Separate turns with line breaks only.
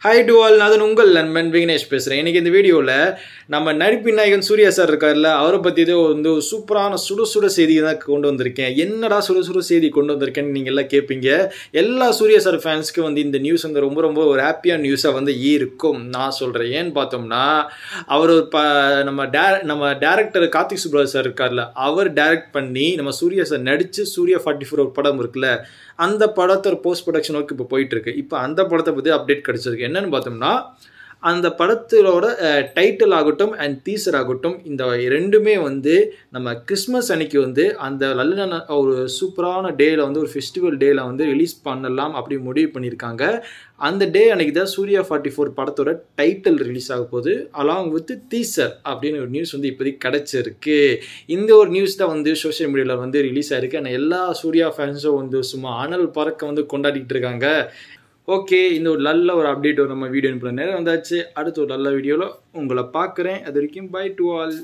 Hi to all, நான் உங்கள் நண்பன் விக்னேஷ் பேசுகிறேன். இன்றைக்கி இந்த வீடியோவில் நம்ம நடிப்பின் நாயகன் சூர்யா சார் இருக்கார்ல, அவரை பற்றி ஒரு சூப்பரான சுட செய்தி தான் கொண்டு வந்திருக்கேன். என்னடா சுட செய்தி கொண்டு வந்திருக்கேன்னு நீங்கள் எல்லாம் கேட்பீங்க. எல்லா சூர்யா சார் ஃபேன்ஸ்க்கு இந்த நியூஸ் ரொம்ப ஒரு ஹாப்பியான நியூஸாக இருக்கும் நான் சொல்கிறேன். ஏன்னு பார்த்தோம்னா, அவர் நம்ம டேரக்டர் கார்த்திக் சுப்ராஜ் சார் இருக்கார்ல, அவர் டைரக்ட் பண்ணி நம்ம சூர்யா சார் நடித்து சூர்யா 44 ஒரு படம் இருக்குல்ல, அந்த படத்தோட போஸ்ட் ப்ரொடக்ஷன் ஒர்க் இப்போ போயிட்டுருக்கு. இப்போ அந்த படத்தை பற்றி அப்டேட் கிடச்சிருக்கு. என்னென்னு பார்த்தோம்னா, அந்த படத்தோட டைட்டில் ஆகட்டும் அண்ட் டீசர் ஆகட்டும், இந்த ரெண்டுமே நம்ம கிறிஸ்மஸ் அன்னைக்கு அந்த நல்ல ஒரு சூப்பரான டேயில் ஒரு ஃபெஸ்டிவல் டேயில் ரிலீஸ் பண்ணலாம் அப்படி முடிவு பண்ணியிருக்காங்க. அந்த டே அன்னைக்கு தான் சூர்யா 44 படத்தோட டைட்டில் ரிலீஸ் ஆக போகுது, அலாங் வித் டீசர் அப்படின்னு ஒரு நியூஸ் இப்போதைக்கு கிடச்சிருக்கு. இந்த ஒரு நியூஸ் தான் சோஷியல் மீடியாவில் ரிலீஸ் ஆகிருக்கு. ஆனால் எல்லா சூர்யா ஃபேன்ஸும் சும்மா அனல் பறக்க கொண்டாடிட்டு இருக்காங்க. ஓகே, இந்த ஒரு நல்ல ஒரு அப்டேட் நம்ம வீடியோ நேரம் வந்தாச்சு. அடுத்த ஒரு நல்ல வீடியோவில் உங்களை பார்க்குறேன். அது வரைக்கும் பை டு ஆல்.